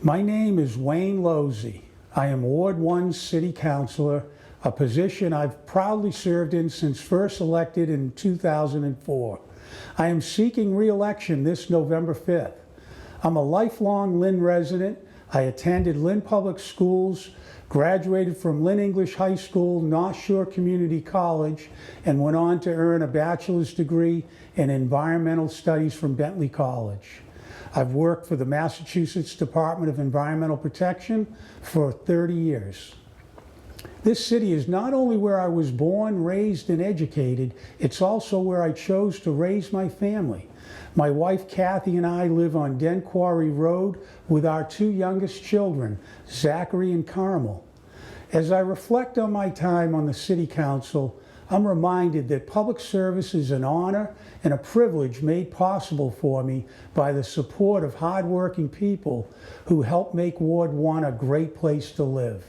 My name is Wayne Losey. I am Ward 1 City Councilor, a position I've proudly served in since first elected in 2004. I am seeking re-election this November 5th. I'm a lifelong Lynn resident. I attended Lynn Public Schools, graduated from Lynn English High School, North Shore Community College, and went on to earn a bachelor's degree in environmental studies from Bentley College. I've worked for the Massachusetts Department of Environmental Protection for 30 years. This city is not only where I was born, raised, and educated, it's also where I chose to raise my family. My wife Kathy and I live on Den Quarry Road with our two youngest children, Zachary and Carmel. As I reflect on my time on the City Council, I'm reminded that public service is an honor and a privilege made possible for me by the support of hardworking people who help make Ward 1 a great place to live.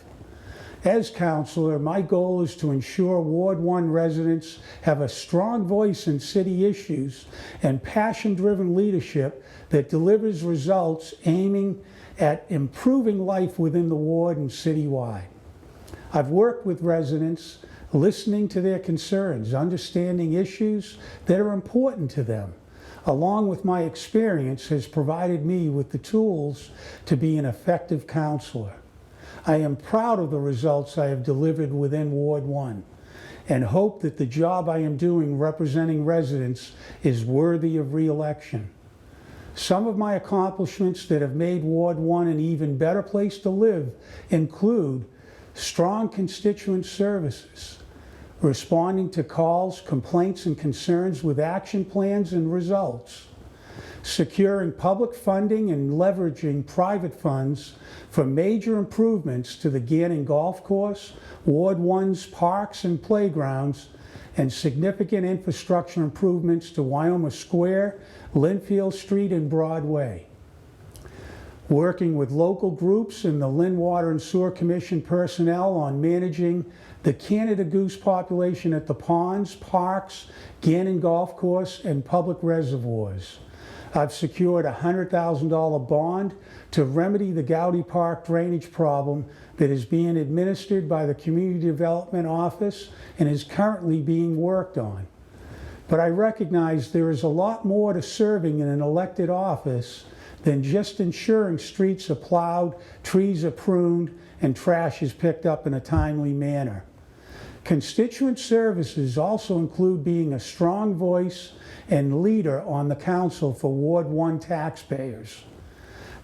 As councilor, my goal is to ensure Ward 1 residents have a strong voice in city issues and passion-driven leadership that delivers results aiming at improving life within the ward and citywide. I've worked with residents, listening to their concerns, understanding issues that are important to them, along with my experience has provided me with the tools to be an effective counselor. I am proud of the results I have delivered within Ward 1 and hope that the job I am doing representing residents is worthy of re-election. Some of my accomplishments that have made Ward 1 an even better place to live include strong constituent services, responding to calls, complaints, and concerns with action plans and results, securing public funding and leveraging private funds for major improvements to the Gannon Golf Course, Ward 1's parks and playgrounds, and significant infrastructure improvements to Wyoma Square, Linfield Street, and Broadway. Working with local groups and the Lynn Water and Sewer Commission personnel on managing the Canada goose population at the ponds, parks, Gannon Golf Course, and public reservoirs. I've secured a $100,000 bond to remedy the Gowdy Park drainage problem that is being administered by the Community Development Office and is currently being worked on. But I recognize there is a lot more to serving in an elected office than just ensuring streets are plowed, trees are pruned, and trash is picked up in a timely manner. Constituent services also include being a strong voice and leader on the council for Ward 1 taxpayers.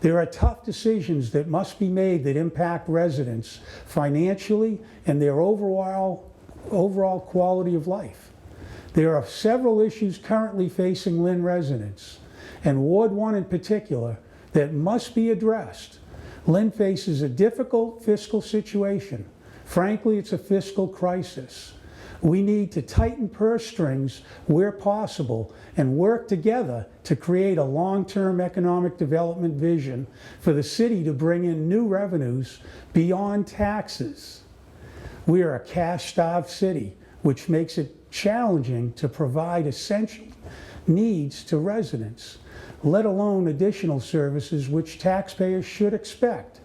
There are tough decisions that must be made that impact residents financially and their overall quality of life. There are several issues currently facing Lynn residents, and Ward 1 in particular, that must be addressed. Lynn faces a difficult fiscal situation. Frankly, it's a fiscal crisis. We need to tighten purse strings where possible and work together to create a long-term economic development vision for the city to bring in new revenues beyond taxes. We are a cash-starved city, which makes it challenging to provide essential needs to residents, let alone additional services which taxpayers should expect.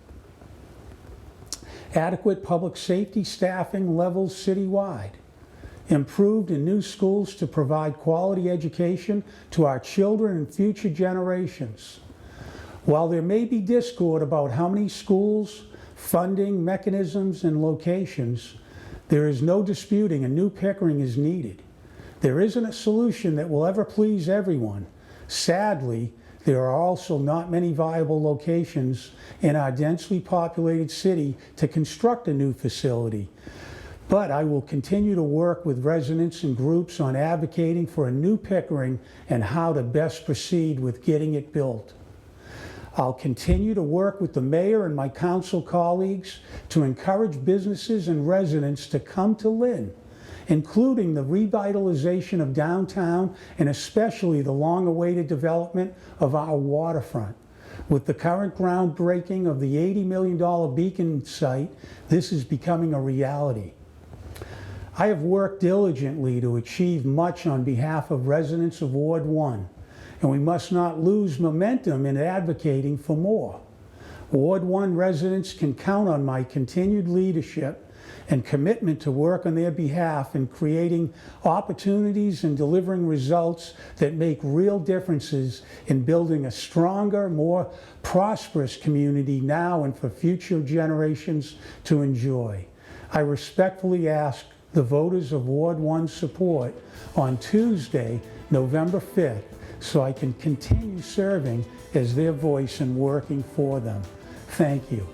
Adequate public safety staffing levels citywide. Improved and new schools to provide quality education to our children and future generations. While there may be discord about how many schools, funding, mechanisms, and locations, there is no disputing a new Pickering is needed. There isn't a solution that will ever please everyone. Sadly, there are also not many viable locations in our densely populated city to construct a new facility. But I will continue to work with residents and groups on advocating for a new Pickering and how to best proceed with getting it built. I'll continue to work with the mayor and my council colleagues to encourage businesses and residents to come to Lynn, including the revitalization of downtown and especially the long-awaited development of our waterfront. With the current groundbreaking of the $80 million Beacon site, this is becoming a reality. I have worked diligently to achieve much on behalf of residents of Ward 1, and we must not lose momentum in advocating for more. Ward 1 residents can count on my continued leadership and commitment to work on their behalf in creating opportunities and delivering results that make real differences in building a stronger, more prosperous community now and for future generations to enjoy. I respectfully ask the voters of Ward 1 support on Tuesday, November 5th, so I can continue serving as their voice and working for them. Thank you.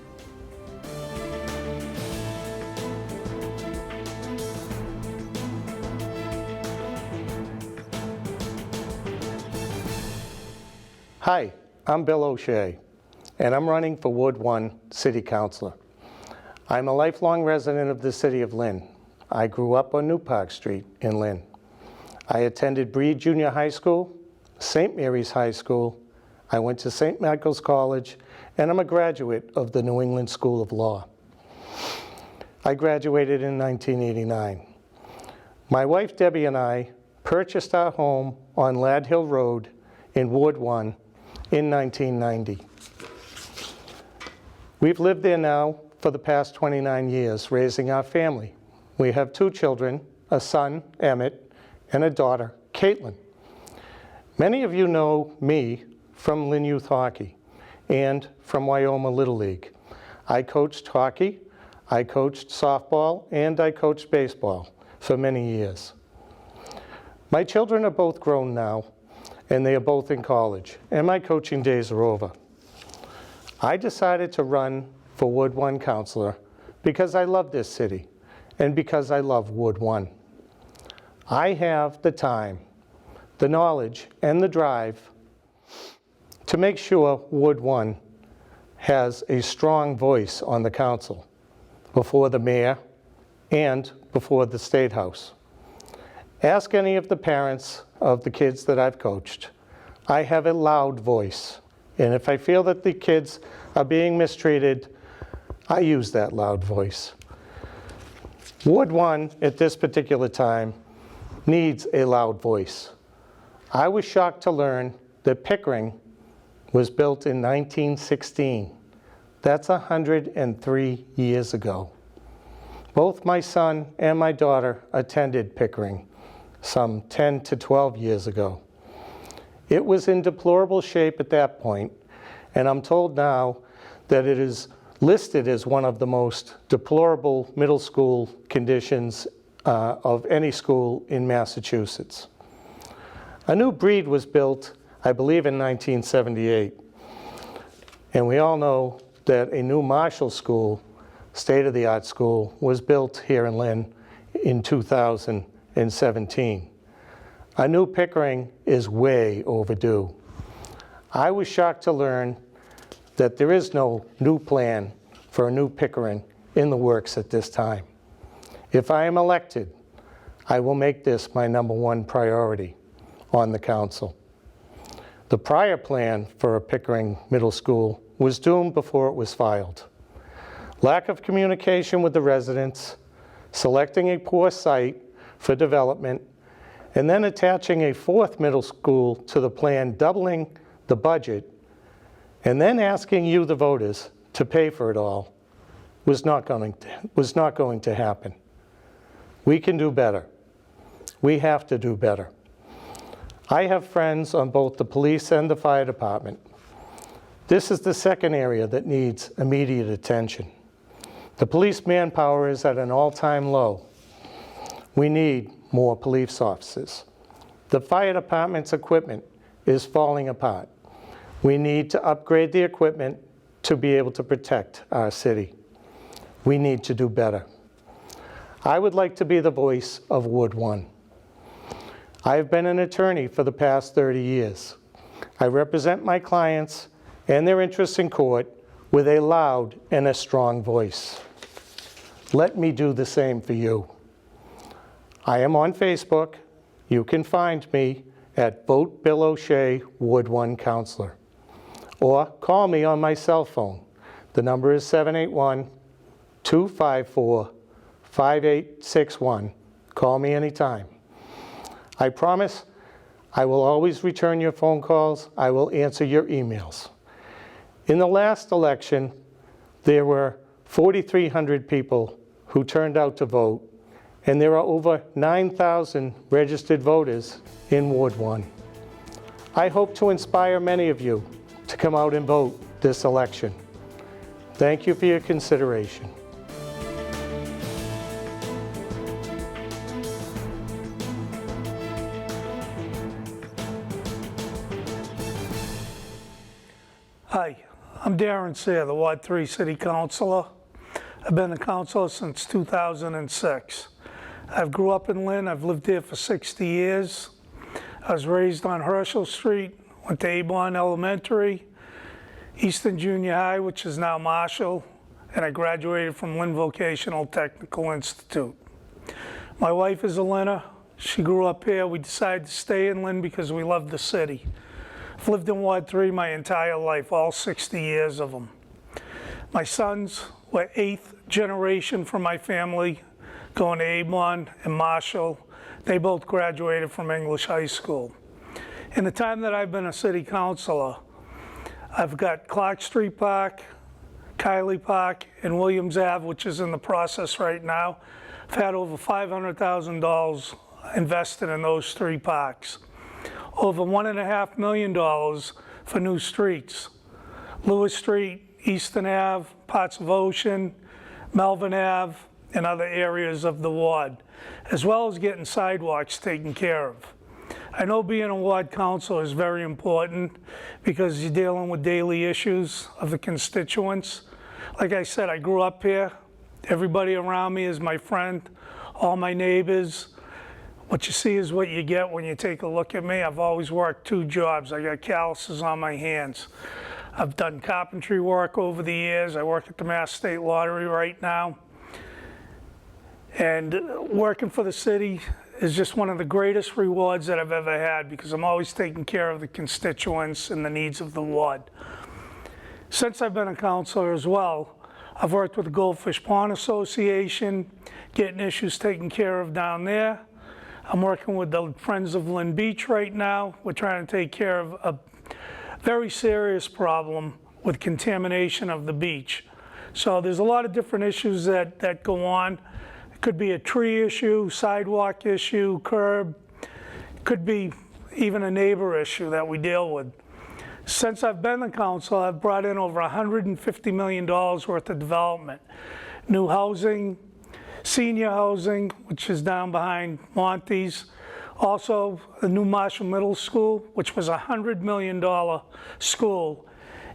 Hi, I'm Bill OShea, and I'm running for Ward 1 City Councilor. I'm a lifelong resident of the City of Lynn. I grew up on New Park Street in Lynn. I attended Breed Junior High School, St. Mary's High School. I went to St. Michael's College, and I'm a graduate of the New England School of Law. I graduated in 1989. My wife Debbie and I purchased our home on Lad Hill Road in Ward 1 in 1990. We've lived there now for the past 29 years, raising our family. We have 2 children, a son, Emmett, and a daughter, Caitlin. Many of you know me from Lynn Youth Hockey and from Wyoma Little League. I coached hockey, I coached softball, and I coached baseball for many years. My children are both grown now, and they are both in college, and my coaching days are over. I decided to run for Ward 1 Councilor because I love this city and because I love Ward 1. I have the time, the knowledge, and the drive to make sure Ward 1 has a strong voice on the council before the mayor and before the State House. Ask any of the parents of the kids that I've coached. I have a loud voice, and if I feel that the kids are being mistreated, I use that loud voice. Ward 1 at this particular time needs a loud voice. I was shocked to learn that Pickering was built in 1916. That's 103 years ago. Both my son and my daughter attended Pickering some 10 to 12 years ago. It was in deplorable shape at that point, and I'm told now that it is listed as one of the most deplorable middle school conditions of any school in Massachusetts. A new breed was built, I believe, in 1978, and we all know that a new Marshall School, state-of-the-art school, was built here in Lynn in 2017. A new Pickering is way overdue. I was shocked to learn that there is no new plan for a new Pickering in the works at this time. If I am elected, I will make this my #1 priority on the council. The prior plan for a Pickering Middle School was doomed before it was filed. Lack of communication with the residents, selecting a poor site for development, and then attaching a 4th middle school to the plan, doubling the budget, and then asking you, the voters, to pay for it all was not going to happen. We can do better. We have to do better. I have friends on both the police and the fire department. This is the second area that needs immediate attention. The police manpower is at an all-time low. We need more police officers. The fire department's equipment is falling apart. We need to upgrade the equipment to be able to protect our city. We need to do better. I would like to be the voice of Ward 1. I have been an attorney for the past 30 years. I represent my clients and their interests in court with a loud and a strong voice. Let me do the same for you. I am on Facebook. You can find me at Vote Bill OShea, Ward 1 Councilor. Or call me on my cell phone. The number is 781-254-5861. Call me anytime. I promise I will always return your phone calls. I will answer your emails. In the last election, there were 4,300 people who turned out to vote, and there are over 9,000 registered voters in Ward 1. I hope to inspire many of you to come out and vote this election. Thank you for your consideration. Hi, I'm Darren See, the Ward 3 City Councilor. I've been a councilor since 2006. I grew up in Lynn. I've lived here for 60 years. I was raised on Herschel Street, went to Avon Elementary, Easton Junior High, which is now Marshall, and I graduated from Lynn Vocational Technical Institute. My wife is a Lynner. She grew up here. We decided to stay in Lynn because we love the city. I've lived in Ward 3 my entire life, all 60 years of them. My sons were 8th generation from my family, going to Avon and Marshall. They both graduated from English High School. In the time that I've been a city councilor, I've got Clark Street Park, Kiley Park, and Williams Ave, which is in the process right now. I've had over $500,000 invested in those 3 parks. Over $1.5 million for new streets. Lewis Street, Easton Ave, parts of Ocean, Melvin Ave, and other areas of the ward, as well as getting sidewalks taken care of. I know being a ward councilor is very important because you're dealing with daily issues of the constituents. Like I said, I grew up here. Everybody around me is my friend, all my neighbors. What you see is what you get when you take a look at me. I've always worked 2 jobs. I got calluses on my hands. I've done carpentry work over the years. I work at the Mass State Lottery right now. And working for the city is just one of the greatest rewards that I've ever had because I'm always taking care of the constituents and the needs of the ward. Since I've been a councilor as well, I've worked with the Goldfish Pond Association, getting issues taken care of down there. I'm working with the Friends of Lynn Beach right now. We're trying to take care of a very serious problem with contamination of the beach. So there's a lot of different issues that go on. It could be a tree issue, sidewalk issue, curb. It could be even a neighbor issue that we deal with. Since I've been the council, I've brought in over $150 million worth of development. New housing, senior housing, which is down behind Monty's. Also, the new Marshall Middle School, which was a $100 million school,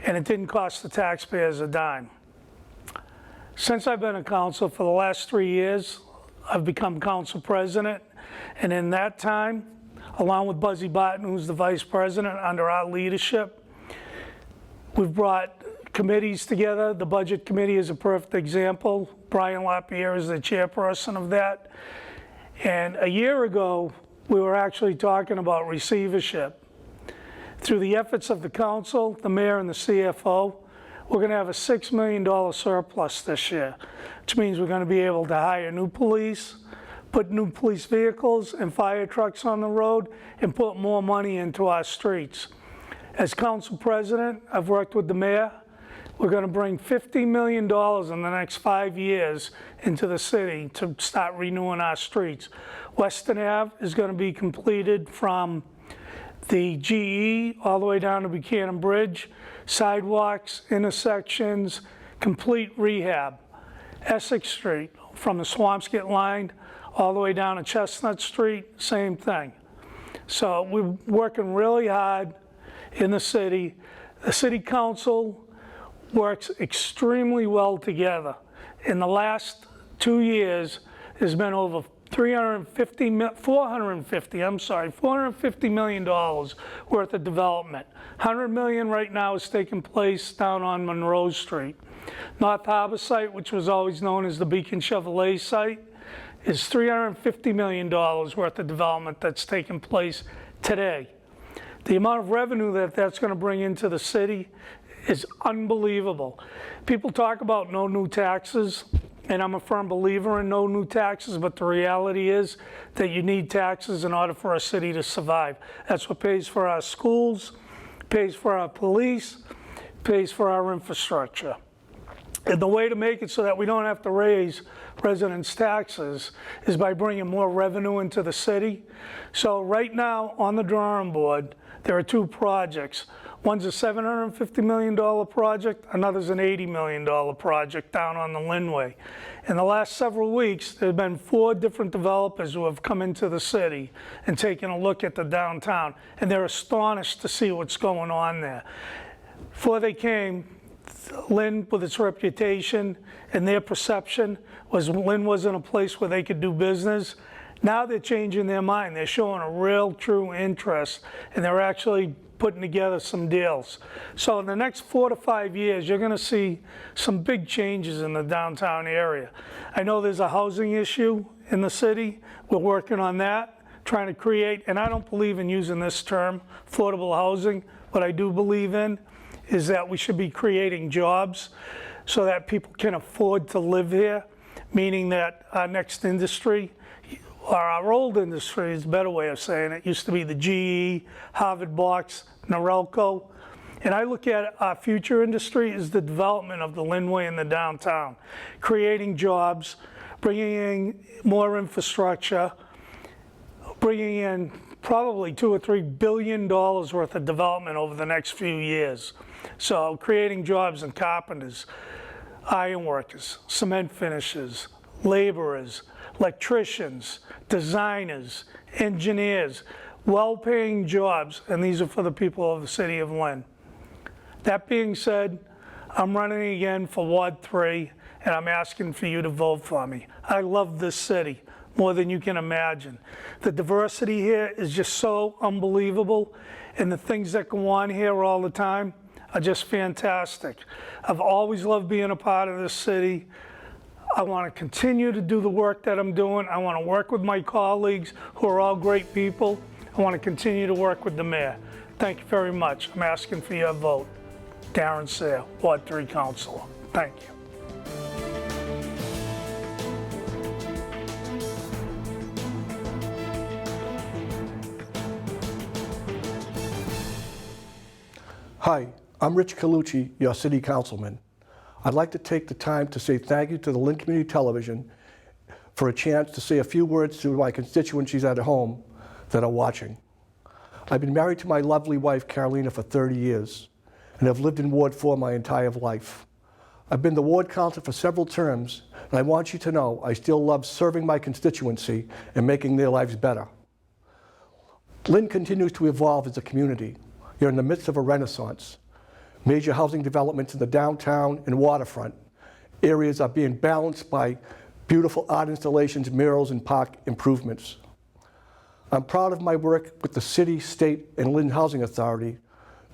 and it didn't cost the taxpayers a dime. Since I've been a council for the last 3 years, I've become council president, and in that time, along with Buzzy Barton, who's the vice president under our leadership, we've brought committees together. The budget committee is a perfect example. Brian LaPierre is the chairperson of that. And a year ago, we were actually talking about receivership. Through the efforts of the council, the mayor, and the CFO, we're going to have a $6 million surplus this year, which means we're going to be able to hire new police, put new police vehicles and fire trucks on the road, and put more money into our streets. As council president, I've worked with the mayor. We're going to bring $50 million in the next 5 years into the city to start renewing our streets. Weston Ave is going to be completed from the GE all the way down to Buchanan Bridge, sidewalks, intersections, complete rehab. Essex Street from the Swampscott line all the way down to Chestnut Street, same thing. So we're working really hard in the city. The city council works extremely well together. In the last 2 years, there's been over $450 million worth of development. $100 million right now is taking place down on Monroe Street. North Harbor site, which was always known as the Beacon Chevrolet site, is $350 million worth of development that's taking place today. The amount of revenue that that's going to bring into the city is unbelievable. People talk about no new taxes, and I'm a firm believer in no new taxes, but the reality is that you need taxes in order for a city to survive. That's what pays for our schools, pays for our police, pays for our infrastructure. And the way to make it so that we don't have to raise residents' taxes is by bringing more revenue into the city. So right now on the drawing board, there are two projects. One's a $750 million project, another's an $80 million project down on the Linway. In the last several weeks, there have been 4 different developers who have come into the city and taken a look at the downtown, and they're astonished to see what's going on there. Before they came, Lynn, with its reputation and their perception, was Lynn wasn't a place where they could do business. Now they're changing their mind. They're showing a real, true interest, and they're actually putting together some deals. So in the next 4 to 5 years, you're going to see some big changes in the downtown area. I know there's a housing issue in the city. We're working on that, trying to create, and I don't believe in using this term, affordable housing. What I do believe in is that we should be creating jobs so that people can afford to live here, meaning that our next industry, or our old industry is a better way of saying it, used to be the GE, Harvard Box, Norelco. And I look at our future industry as the development of the Linway and the downtown, creating jobs, bringing in more infrastructure, bringing in probably $2 or $3 billion worth of development over the next few years. So creating jobs in carpenters, iron workers, cement finishers, laborers, electricians, designers, engineers, well-paying jobs, and these are for the people of the City of Lynn. That being said, I'm running again for Ward 3, and I'm asking for you to vote for me. I love this city more than you can imagine. The diversity here is just so unbelievable, and the things that go on here all the time are just fantastic. I've always loved being a part of this city. I want to continue to do the work that I'm doing. I want to work with my colleagues who are all great people. I want to continue to work with the mayor. Thank you very much. I'm asking for your vote. Darren See, Ward 3 Councilor. Thank you. Hi, I'm Rich Colucci, your City Councilman. I'd like to take the time to say thank you to the Lynn Community Television for a chance to say a few words to my constituencies at home that are watching. I've been married to my lovely wife, Carolina, for 30 years, and have lived in Ward 4 my entire life. I've been the Ward Councilor for several terms, and I want you to know I still love serving my constituency and making their lives better. Lynn continues to evolve as a community. You're in the midst of a renaissance. Major housing developments in the downtown and waterfront areas are being balanced by beautiful art installations, murals, and park improvements. I'm proud of my work with the city, state, and Lynn Housing Authority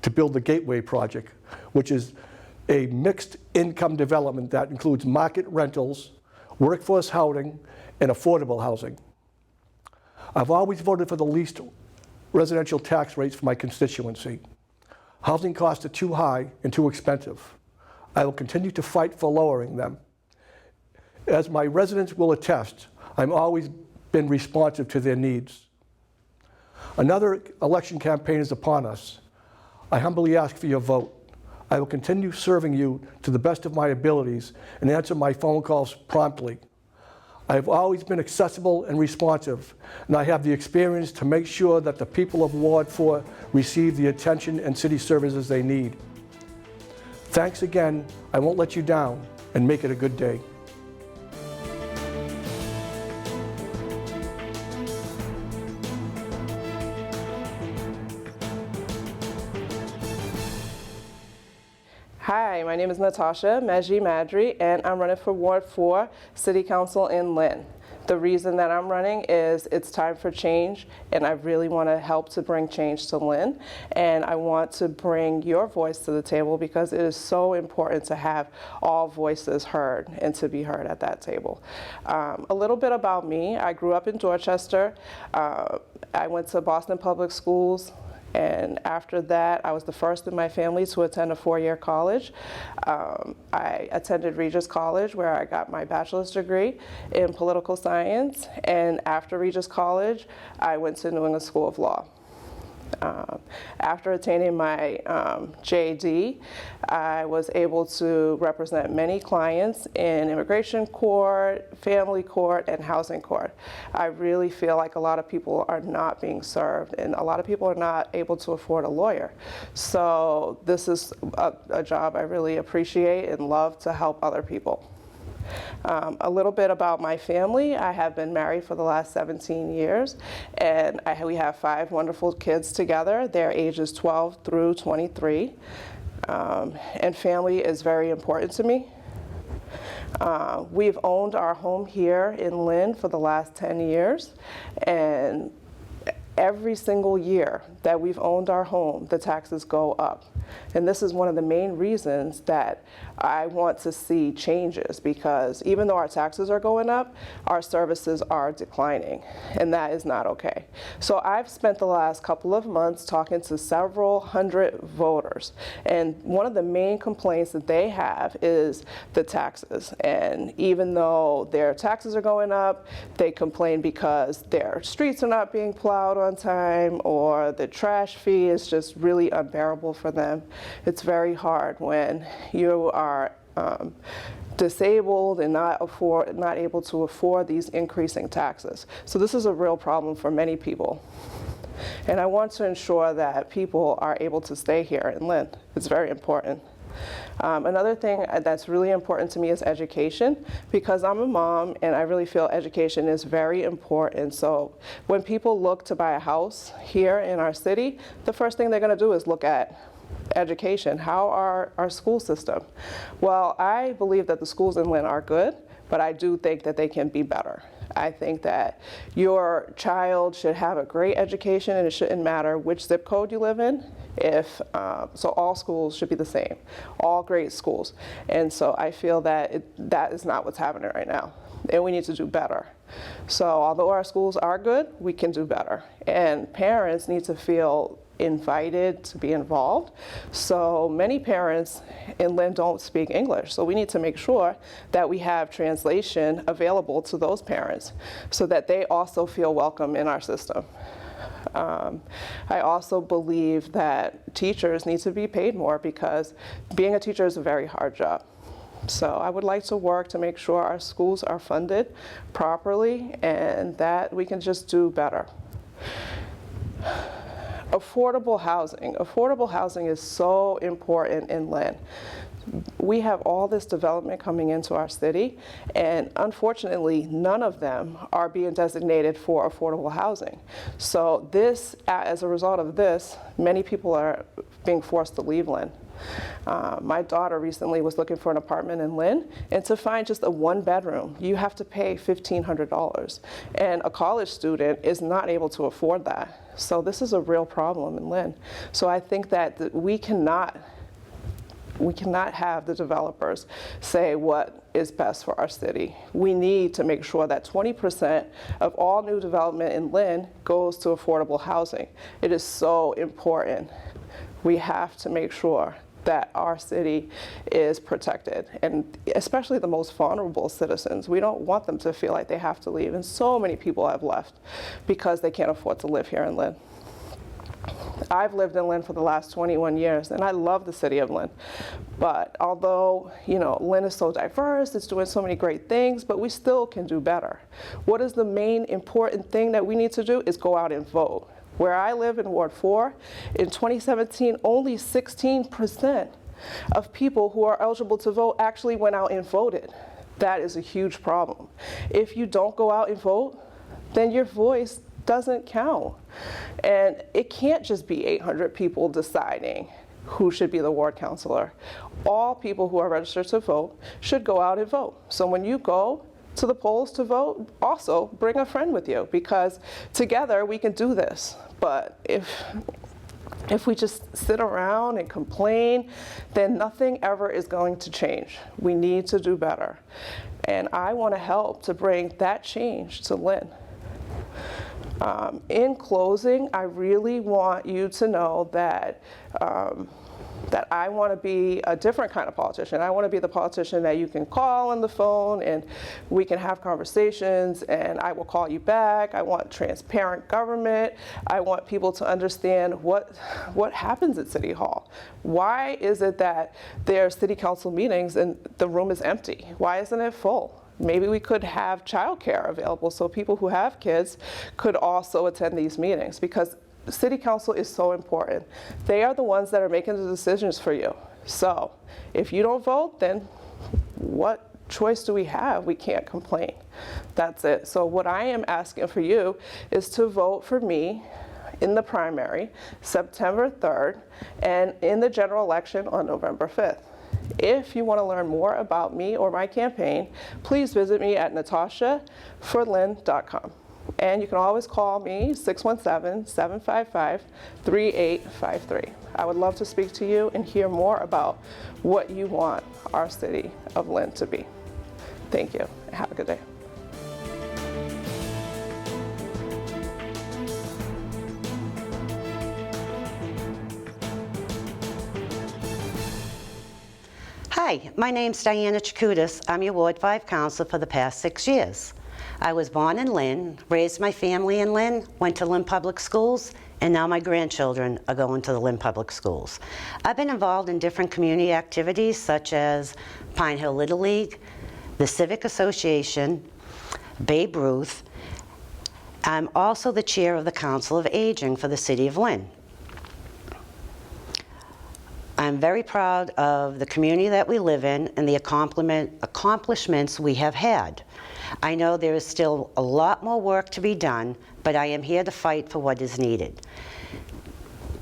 to build the Gateway Project, which is a mixed income development that includes market rentals, workforce housing, and affordable housing. I've always voted for the least residential tax rates for my constituency. Housing costs are too high and too expensive. I will continue to fight for lowering them. As my residents will attest, I've always been responsive to their needs. Another election campaign is upon us. I humbly ask for your vote. I will continue serving you to the best of my abilities and answer my phone calls promptly. I have always been accessible and responsive, and I have the experience to make sure that the people of Ward 4 receive the attention and city services they need. Thanks again. I won't let you down, and make it a good day. Hi, my name is Natasha, Maggi, Madri, and I'm running for Ward 4 City Council in Lynn. The reason that I'm running is it's time for change, and I really want to help to bring change to Lynn, and I want to bring your voice to the table because it is so important to have all voices heard and to be heard at that table. A little bit about me. I grew up in Dorchester. I went to Boston Public Schools. And after that, I was the first in my family to attend a 4-year college. I attended Regis College, where I got my bachelor's degree in political science. And after Regis College, I went to New England School of Law. After attaining my JD, I was able to represent many clients in immigration court, family court, and housing court. I really feel like a lot of people are not being served, and a lot of people are not able to afford a lawyer. So this is a job I really appreciate and love to help other people. A little bit about my family. I have been married for the last 17 years, and we have 5 wonderful kids together. Their ages 12 through 23, and family is very important to me. We've owned our home here in Lynn for the last 10 years, and every single year that we've owned our home, the taxes go up. And this is one of the main reasons that I want to see changes, because even though our taxes are going up, our services are declining, and that is not okay. So I've spent the last couple of months talking to several hundred voters, and one of the main complaints that they have is the taxes. And even though their taxes are going up, they complain because their streets are not being plowed on time, or the trash fee is just really unbearable for them. It's very hard when you are disabled and not able to afford these increasing taxes. So this is a real problem for many people. And I want to ensure that people are able to stay here in Lynn. It's very important. Another thing that's really important to me is education, because I'm a mom and I really feel education is very important. So when people look to buy a house here in our city, the first thing they're going to do is look at education. How are our school system? Well, I believe that the schools in Lynn are good, but I do think that they can be better. I think that your child should have a great education, and it shouldn't matter which zip code you live in. So all schools should be the same, all great schools. And so I feel that that is not what's happening right now, and we need to do better. So although our schools are good, we can do better. And parents need to feel invited to be involved. So many parents in Lynn don't speak English, so we need to make sure that we have translation available to those parents so that they also feel welcome in our system. I also believe that teachers need to be paid more, because being a teacher is a very hard job. So I would like to work to make sure our schools are funded properly and that we can just do better. Affordable housing. Affordable housing is so important in Lynn. We have all this development coming into our city, and unfortunately, none of them are being designated for affordable housing. So this, as a result of this, many people are being forced to leave Lynn. My daughter recently was looking for an apartment in Lynn, and to find just a 1-bedroom, you have to pay $1,500. And a college student is not able to afford that. So this is a real problem in Lynn. So I think that we cannot have the developers say what is best for our city. We need to make sure that 20% of all new development in Lynn goes to affordable housing. It is so important. We have to make sure that our city is protected, and especially the most vulnerable citizens. We don't want them to feel like they have to leave, and so many people have left because they can't afford to live here in Lynn. I've lived in Lynn for the last 21 years, and I love the city of Lynn. But although, Lynn is so diverse, it's doing so many great things, but we still can do better. What is the main important thing that we need to do is go out and vote. Where I live in Ward 4, in 2017, only 16% of people who are eligible to vote actually went out and voted. That is a huge problem. If you don't go out and vote, then your voice doesn't count. And it can't just be 800 people deciding who should be the ward councilor. All people who are registered to vote should go out and vote. So when you go to the polls to vote, also bring a friend with you, because together we can do this. But if we just sit around and complain, then nothing ever is going to change. We need to do better. And I want to help to bring that change to Lynn. In closing, I really want you to know that that I want to be a different kind of politician. I want to be the politician that you can call on the phone and we can have conversations and I will call you back. I want transparent government. I want people to understand what happens at City Hall. Why is it that there are city council meetings and the room is empty? Why isn't it full? Maybe we could have childcare available so people who have kids could also attend these meetings, because City Council is so important. They are the ones that are making the decisions for you. So if you don't vote, then what choice do we have? We can't complain. That's it. So what I am asking for you is to vote for me in the primary, September 3rd, and in the general election on November 5th. If you want to learn more about me or my campaign, please visit me at natashaforlynn.com. And you can always call me, 617-755-3853. I would love to speak to you and hear more about what you want our city of Lynn to be. Thank you, and have a good day. Hi, my name's Diona Kudus. I'm your Ward 5 Councilor for the past 6 years. I was born in Lynn, raised my family in Lynn, went to Lynn Public Schools, and now my grandchildren are going to the Lynn Public Schools. I've been involved in different community activities such as Pine Hill Little League, the Civic Association, Babe Ruth. I'm also the chair of the Council of Aging for the City of Lynn. I'm very proud of the community that we live in and the accomplishments we have had. I know there is still a lot more work to be done, but I am here to fight for what is needed.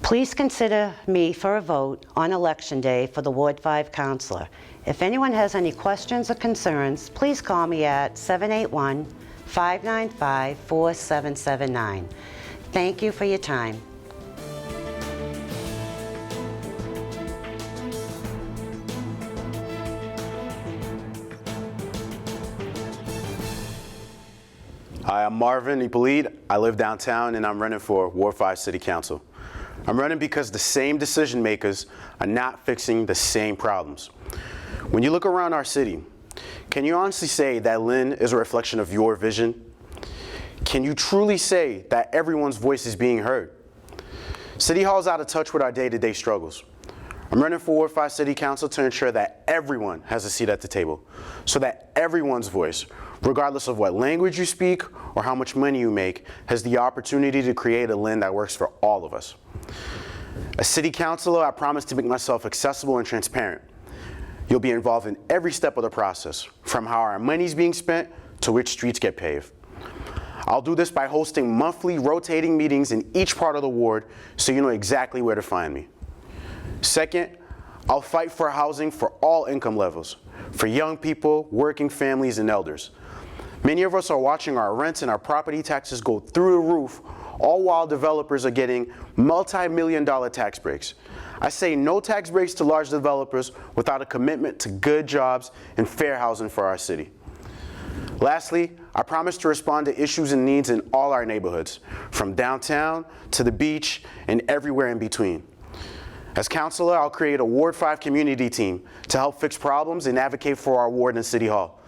Please consider me for a vote on Election Day for the Ward 5 Councilor. If anyone has any questions or concerns, please call me at 781-595-4779. Thank you for your time. Hi, I'm Marvin Brown. I live downtown and I'm running for Ward 5 City Council. I'm running because the same decision makers are not fixing the same problems. When you look around our city, can you honestly say that Lynn is a reflection of your vision? Can you truly say that everyone's voice is being heard? City Hall is out of touch with our day-to-day struggles. I'm running for Ward 5 City Council to ensure that everyone has a seat at the table, so that everyone's voice, regardless of what language you speak or how much money you make, has the opportunity to create a Lynn that works for all of us. As City Councilor, I promise to make myself accessible and transparent. You'll be involved in every step of the process, from how our money's being spent to which streets get paved. I'll do this by hosting monthly rotating meetings in each part of the ward so you know exactly where to find me. Second, I'll fight for housing for all income levels, for young people, working families, and elders. Many of us are watching our rents and our property taxes go through the roof, all while developers are getting multi-million-dollar tax breaks. I say no tax breaks to large developers without a commitment to good jobs and fair housing for our city. Lastly, I promise to respond to issues and needs in all our neighborhoods, from downtown to the beach and everywhere in between. As councilor, I'll create a Ward 5 community team to help fix problems and advocate for our ward and City Hall.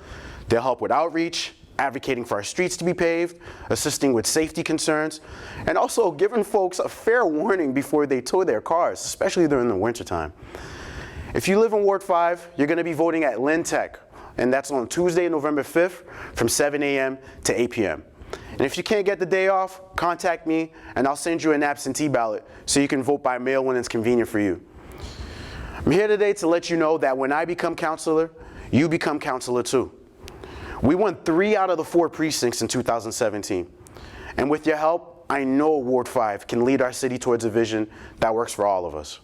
They'll help with outreach, advocating for our streets to be paved, assisting with safety concerns, and also giving folks a fair warning before they tow their cars, especially during the wintertime. If you live in Ward 5, you're going to be voting at Lynn Tech, and that's on Tuesday, November 5th from 7 a.m. to 8 p.m. And if you can't get the day off, contact me and I'll send you an absentee ballot so you can vote by mail when it's convenient for you. I'm here today to let you know that when I become councilor, you become councilor too. We won 3 out of the 4 precincts in 2017. And with your help, I know Ward 5 can lead our city towards a vision that works for all of us.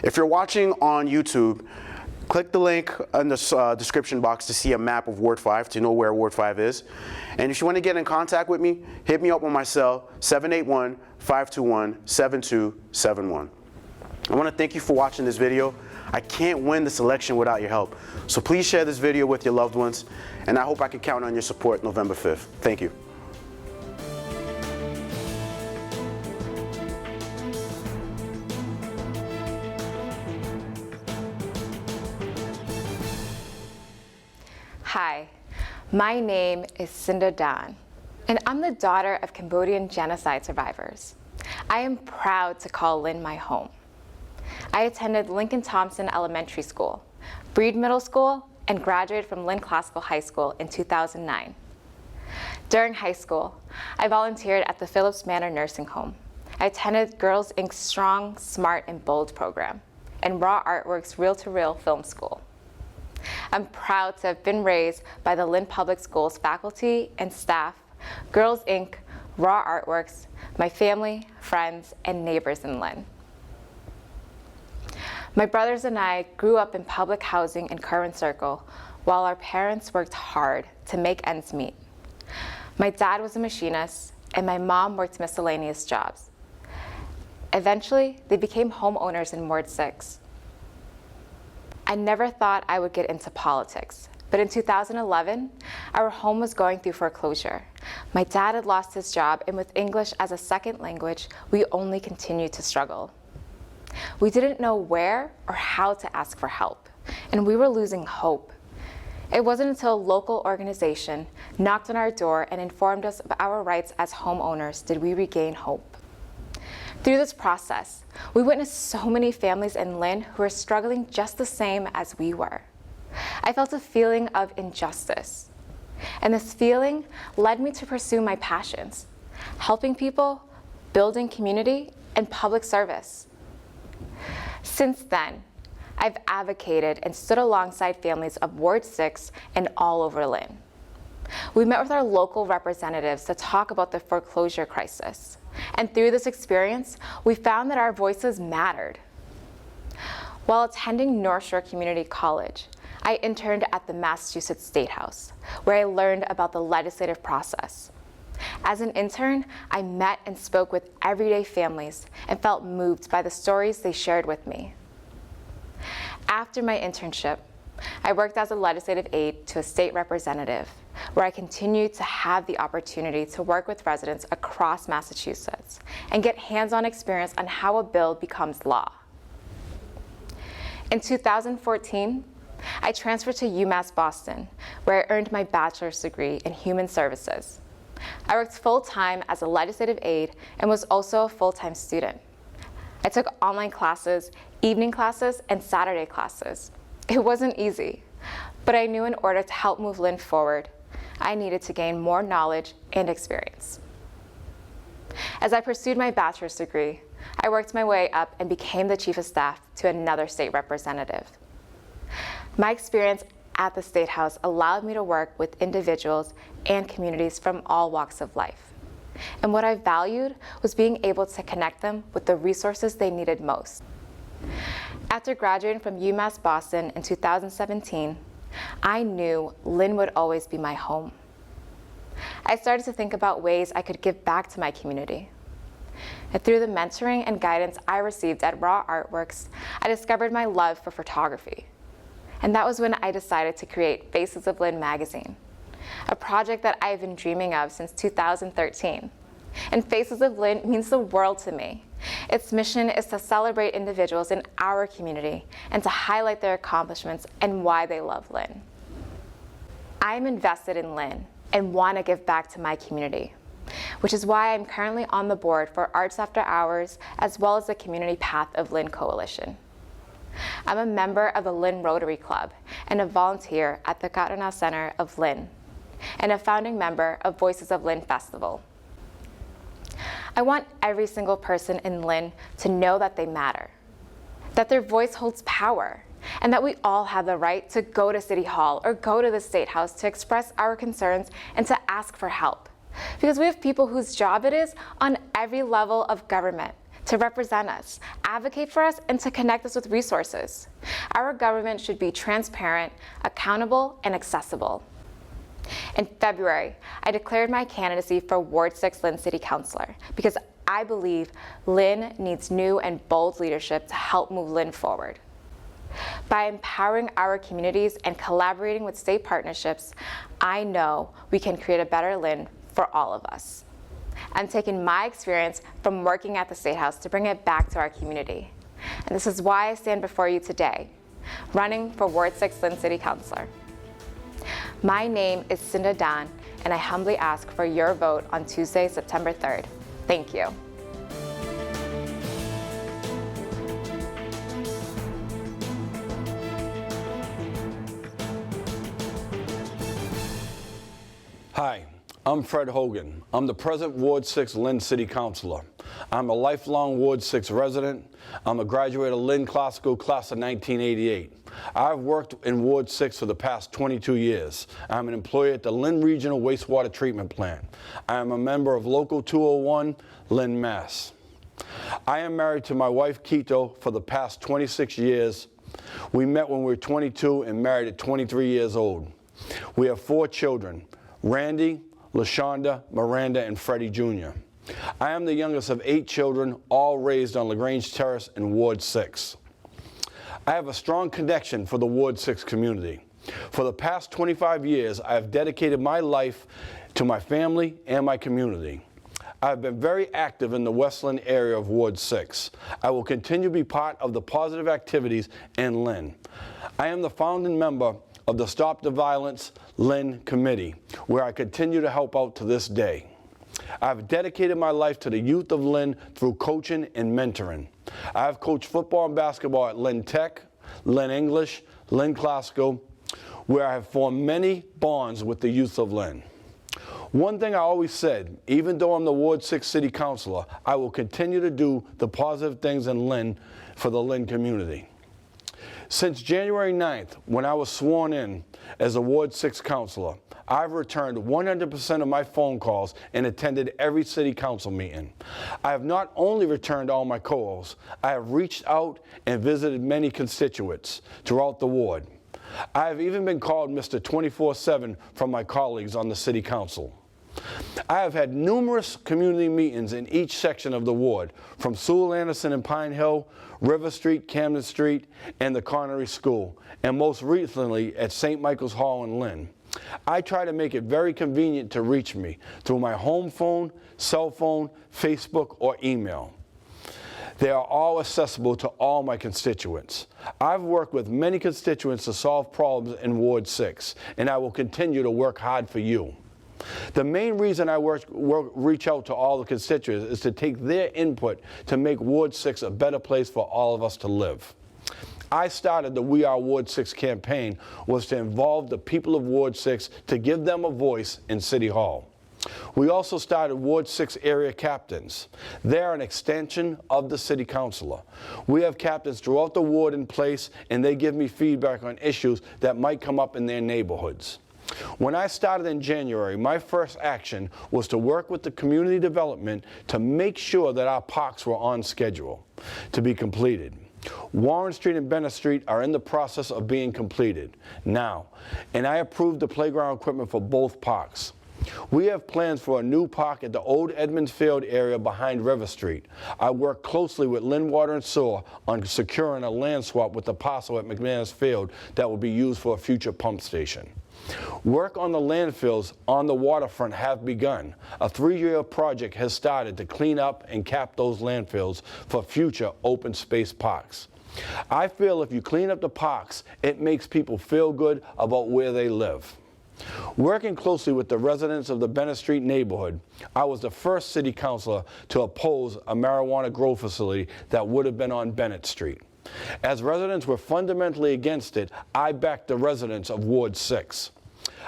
If you're watching on YouTube, click the link in the description box to see a map of Ward 5 to know where Ward 5 is. And if you want to get in contact with me, hit me up on my cell, 781-521-7271. I want to thank you for watching this video. I can't win this election without your help. So please share this video with your loved ones, and I hope I can count on your support November 5th. Thank you. Hi, my name is Cinda Dan, and I'm the daughter of Cambodian genocide survivors. I am proud to call Lynn my home. I attended Lincoln Thompson Elementary School, Breed Middle School, and graduated from Lynn Classical High School in 2009. During high school, I volunteered at the Phillips Manor Nursing Home. I attended Girls Inc.'s Strong, Smart, and Bold program, and Raw Artworks Reel-to-Reel Film School. I'm proud to have been raised by the Lynn Public Schools faculty and staff, Girls Inc., Raw Artworks, my family, friends, and neighbors in Lynn. My brothers and I grew up in public housing in Curwen Circle while our parents worked hard to make ends meet. My dad was a machinist and my mom worked miscellaneous jobs. Eventually, they became homeowners in Ward 6. I never thought I would get into politics, but in 2011, our home was going through foreclosure. My dad had lost his job, and with English as a second language, we only continued to struggle. We didn't know where or how to ask for help, and we were losing hope. It wasn't until a local organization knocked on our door and informed us of our rights as homeowners did we regain hope. Through this process, we witnessed so many families in Lynn who were struggling just the same as we were. I felt a feeling of injustice, and this feeling led me to pursue my passions, helping people, building community, and public service. Since then, I've advocated and stood alongside families of Ward 6 and all over Lynn. We met with our local representatives to talk about the foreclosure crisis. And through this experience, we found that our voices mattered. While attending North Shore Community College, I interned at the Massachusetts State House, where I learned about the legislative process. As an intern, I met and spoke with everyday families and felt moved by the stories they shared with me. After my internship, I worked as a legislative aide to a state representative, where I continued to have the opportunity to work with residents across Massachusetts and get hands-on experience on how a bill becomes law. In 2014, I transferred to UMass Boston, where I earned my bachelor's degree in human services. I worked full-time as a legislative aide and was also a full-time student. I took online classes, evening classes, and Saturday classes. It wasn't easy, but I knew in order to help move Lynn forward, I needed to gain more knowledge and experience. As I pursued my bachelor's degree, I worked my way up and became the chief of staff to another state representative. My experience at the State House allowed me to work with individuals and communities from all walks of life. And what I valued was being able to connect them with the resources they needed most. After graduating from UMass Boston in 2017, I knew Lynn would always be my home. I started to think about ways I could give back to my community. And through the mentoring and guidance I received at Raw Artworks, I discovered my love for photography. And that was when I decided to create Faces of Lynn magazine, a project that I've been dreaming of since 2013. And Faces of Lynn means the world to me. Its mission is to celebrate individuals in our community and to highlight their accomplishments and why they love Lynn. I'm invested in Lynn and want to give back to my community, which is why I'm currently on the board for Arts After Hours as well as the Community Path of Lynn Coalition. I'm a member of the Lynn Rotary Club and a volunteer at the Katarana Center of Lynn, and a founding member of Voices of Lynn Festival. I want every single person in Lynn to know that they matter, that their voice holds power, and that we all have the right to go to City Hall or go to the State House to express our concerns and to ask for help. Because we have people whose job it is on every level of government to represent us, advocate for us, and to connect us with resources. Our government should be transparent, accountable, and accessible. In February, I declared my candidacy for Ward 6 Lynn City Councilor because I believe Lynn needs new and bold leadership to help move Lynn forward. By empowering our communities and collaborating with state partnerships, I know we can create a better Lynn for all of us. I'm taking my experience from working at the State House to bring it back to our community. And this is why I stand before you today, running for Ward 6 Lynn City Councilor. My name is Cinda Dan, and I humbly ask for your vote on Tuesday, September 3rd. Thank you. Hi, I'm Fred Hogan. I'm the present Ward 6 Lynn City Councilor. I'm a lifelong Ward 6 resident. I'm a graduate of Lynn Classical class of 1988. I've worked in Ward 6 for the past 22 years. I'm an employee at the Lynn Regional Wastewater Treatment Plant. I am a member of Local 201, Lynn, Mass. I am married to my wife, Quito, for the past 26 years. We met when we were 22 and married at 23 years old. We have 4 children, Randy, LaShonda, Miranda, and Freddie Jr. I am the youngest of 8 children, all raised on LaGrange Terrace in Ward 6. I have a strong connection for the Ward 6 community. For the past 25 years, I have dedicated my life to my family and my community. I have been very active in the Westland area of Ward 6. I will continue to be part of the positive activities in Lynn. I am the founding member of the Stop the Violence Lynn Committee, where I continue to help out to this day. I've dedicated my life to the youth of Lynn through coaching and mentoring. I have coached football and basketball at Lynn Tech, Lynn English, Lynn Classical, where I have formed many bonds with the youth of Lynn. One thing I always said, even though I'm the Ward 6 City Councilor, I will continue to do the positive things in Lynn for the Lynn community. Since January 9th, when I was sworn in as a Ward 6 Councilor, I've returned 100% of my phone calls and attended every City Council meeting. I have not only returned all my calls, I have reached out and visited many constituents throughout the ward. I have even been called Mr. 24/7 from my colleagues on the City Council. I have had numerous community meetings in each section of the ward, from Sewell Anderson and Pine Hill, River Street, Camden Street, and the Connery School, and most recently at St. Michael's Hall in Lynn. I try to make it very convenient to reach me through my home phone, cell phone, Facebook, or email. They are all accessible to all my constituents. I've worked with many constituents to solve problems in Ward 6, and I will continue to work hard for you. The main reason I reach out to all the constituents is to take their input to make Ward 6 a better place for all of us to live. I started the We Are Ward 6 campaign was to involve the people of Ward 6 to give them a voice in City Hall. We also started Ward 6 area captains. They are an extension of the City Councilor. We have captains throughout the ward in place, and they give me feedback on issues that might come up in their neighborhoods. When I started in January, my first action was to work with the community development to make sure that our parks were on schedule to be completed. Warren Street and Bennett Street are in the process of being completed now, and I approved the playground equipment for both parks. We have plans for a new park at the old Edmonds Field area behind River Street. I work closely with Lynn Water and Sewer on securing a land swap with the parcel at McManus Field that will be used for a future pump station. Work on the landfills on the waterfront have begun. A 3-year project has started to clean up and cap those landfills for future open space parks. I feel if you clean up the parks, it makes people feel good about where they live. Working closely with the residents of the Bennett Street neighborhood, I was the first city councilor to oppose a marijuana grow facility that would have been on Bennett Street. As residents were fundamentally against it, I backed the residents of Ward 6.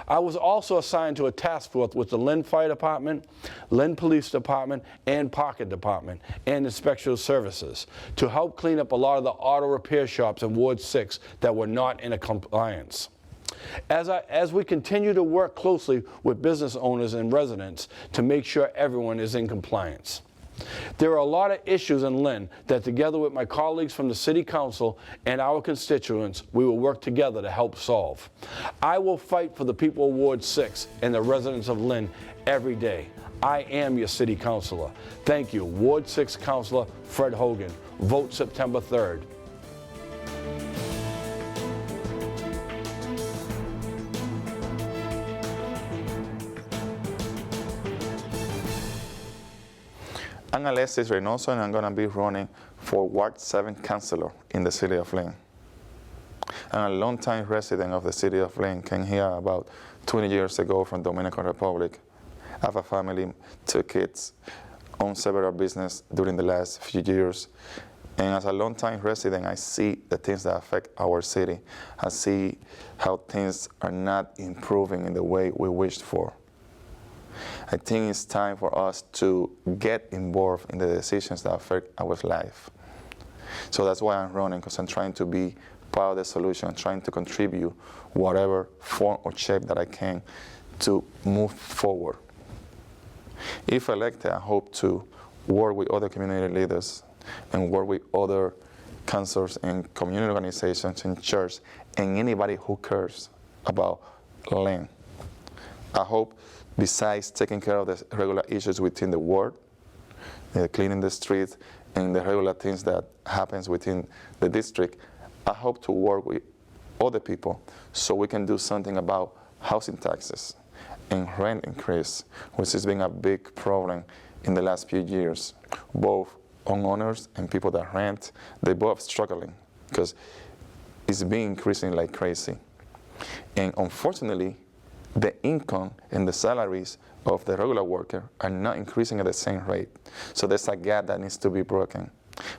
I was also assigned to a task force with the Lynn Fire Department, Lynn Police Department, and Pocket Department, and Inspectional Services to help clean up a lot of the auto repair shops in Ward 6 that were not in compliance. As we continue to work closely with business owners and residents to make sure everyone is in compliance. There are a lot of issues in Lynn that together with my colleagues from the City Council and our constituents, we will work together to help solve. I will fight for the people of Ward 6 and the residents of Lynn every day. I am your City Councilor. Thank you, Ward 6 Councilor Fred Hogan. Vote September 3rd. I'm Alexis Reynoso, and I'm going to be running for Ward 7 Councilor in the City of Lynn. I'm a longtime resident of the City of Lynn, came here about 20 years ago from Dominican Republic. I have a family, 2 kids, own several business during the last few years. And as a long-time resident, I see the things that affect our city. I see how things are not improving in the way we wished for. I think it's time for us to get involved in the decisions that affect our life. So that's why I'm running, because I'm trying to be part of the solution, trying to contribute whatever form or shape that I can to move forward. If elected, I hope to work with other community leaders and work with other councilors and community organizations and church and anybody who cares about Lynn. I hope, besides taking care of the regular issues within the ward, cleaning the streets and the regular things that happens within the district, I hope to work with other people so we can do something about housing taxes and rent increase, which has been a big problem in the last few years. Both homeowners and people that rent, they both struggling because it's been increasing like crazy. And unfortunately, the income and the salaries of the regular worker are not increasing at the same rate. So there's a gap that needs to be broken,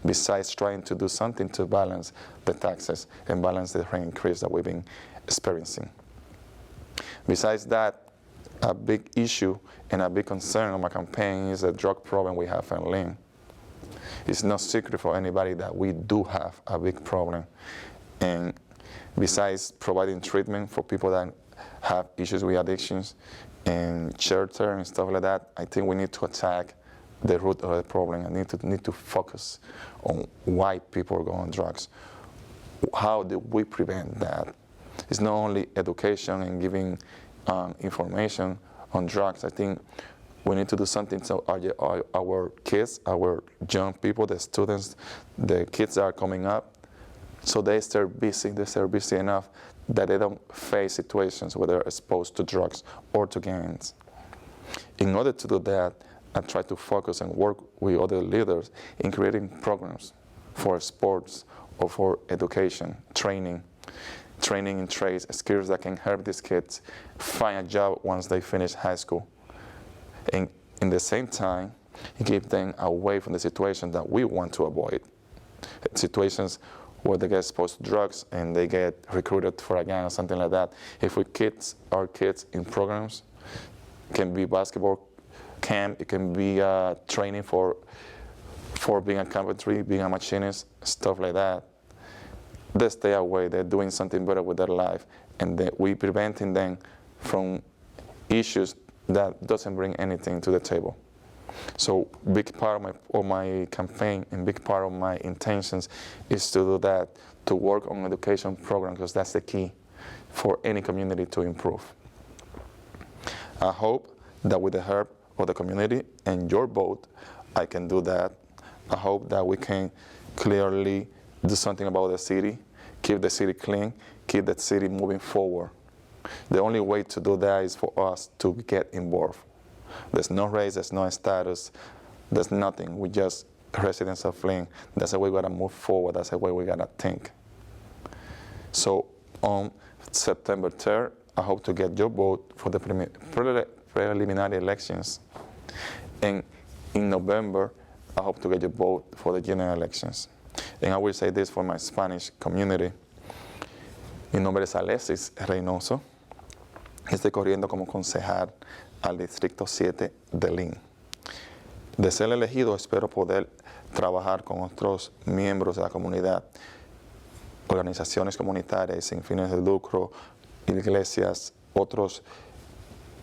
besides trying to do something to balance the taxes and balance the rent increase that we've been experiencing. Besides that, a big issue and a big concern on my campaign is the drug problem we have in Lynn. It's no secret for anybody that we do have a big problem. And besides providing treatment for people that have issues with addictions and shelter and stuff like that, I think we need to attack the root of the problem and need to focus on why people are going on drugs. How do we prevent that? It's not only education and giving information on drugs. I think we need to do something so our kids, our young people, the students, the kids that are coming up, so they stay busy enough that they don't face situations where they're exposed to drugs or to gangs. In order to do that, I try to focus and work with other leaders in creating programs for sports or for education, training in trades, skills that can help these kids find a job once they finish high school. And in the same time, keep them away from the situations that we want to avoid. Situations where they get exposed to drugs and they get recruited for a gang or something like that. If we our kids in programs, it can be basketball camp, it can be training for being a carpentry, being a machinist, stuff like that. They stay away, they're doing something better with their life, and we preventing them from issues that doesn't bring anything to the table. So big part of my campaign and big part of my intentions is to do that, to work on education programs, because that's the key for any community to improve. I hope that with the help of the community and your vote, I can do that. I hope that we can clearly do something about the city, keep the city clean, keep the city moving forward. The only way to do that is for us to get involved. There's no race, there's no status, there's nothing. We're just residents of Lynn. That's the way we gotta move forward, that's the way we gotta think. So on September 3rd, I hope to get your vote for the preliminary elections. And in November, I hope to get your vote for the general elections. And I will say this for my Spanish community. Mi nombre es Alexis Reynoso. Estoy corriendo como concejal al Distrito 7 de Lynn. De ser elegido, espero poder trabajar con otros miembros de la comunidad, organizaciones comunitarias sin fines de lucro, iglesias, otros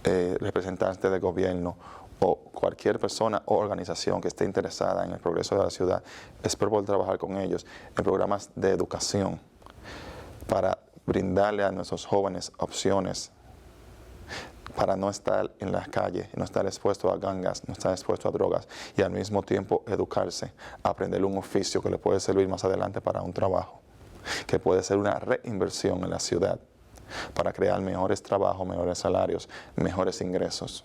representantes del gobierno o cualquier persona o organización que esté interesada en el progreso de la ciudad. Espero poder trabajar con ellos en programas de educación para brindarle a nuestros jóvenes opciones para no estar en las calles, no estar expuesto a gangas, no estar expuesto a drogas y al mismo tiempo educarse, aprender un oficio que le puede servir más adelante para un trabajo, que puede ser una reinversión en la ciudad para crear mejores trabajos, mejores salarios, mejores ingresos,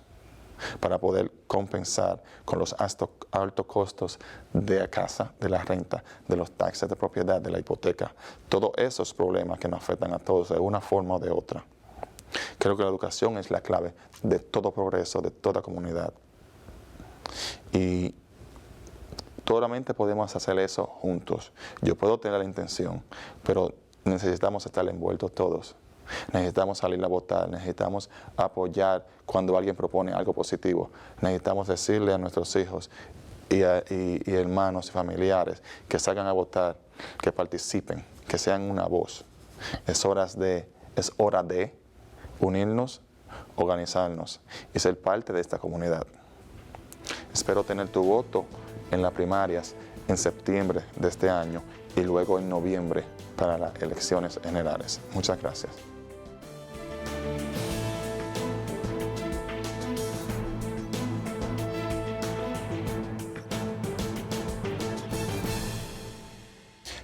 para poder compensar con los altos costos de la casa, de la renta, de los taxes de propiedad, de la hipoteca, todos esos problemas que nos afectan a todos de una forma o de otra. Creo que la educación es la clave de todo progreso, de toda comunidad. Y solamente podemos hacer eso juntos. Yo puedo tener la intención, pero necesitamos estar envueltos todos. Necesitamos salir a votar, necesitamos apoyar cuando alguien propone algo positivo. Necesitamos decirle a nuestros hijos y hermanos y familiares que salgan a votar, que participen, que sean una voz. Es hora de unirnos, organizarnos y ser parte de esta comunidad. Espero tener tu voto en las primarias en septiembre de este año y luego en noviembre para las elecciones generales. Muchas gracias.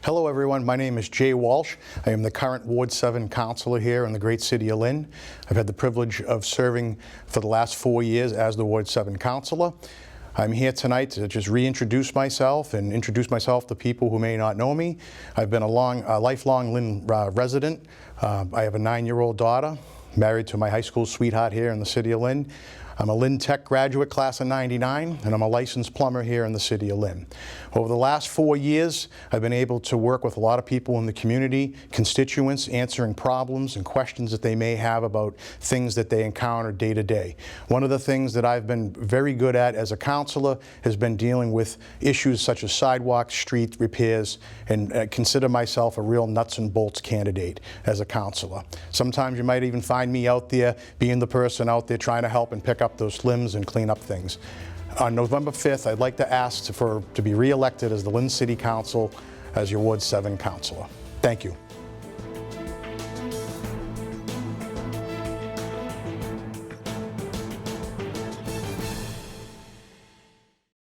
Hello everyone, my name is Jay Walsh. I am the current Ward 7 Councilor here in the great city of Lynn. I've had the privilege of serving for the last 4 years as the Ward 7 Councilor. I'm here tonight to just reintroduce myself and introduce myself to people who may not know me. I've been a lifelong Lynn resident. I have a 9-year-old daughter, married to my high school sweetheart here in the city of Lynn. I'm a Lynn Tech graduate, class of '99, and I'm a licensed plumber here in the city of Lynn. Over the last 4 years, I've been able to work with a lot of people in the community, constituents, answering problems and questions that they may have about things that they encounter day to day. One of the things that I've been very good at as a councilor has been dealing with issues such as sidewalks, street repairs, and consider myself a real nuts and bolts candidate as a councilor. Sometimes you might even find me out there being the person out there trying to help and pick up those limbs and clean up things. On November 5th, I'd like to ask to be re-elected as the Lynn City Council as your Ward 7 Councilor. Thank you.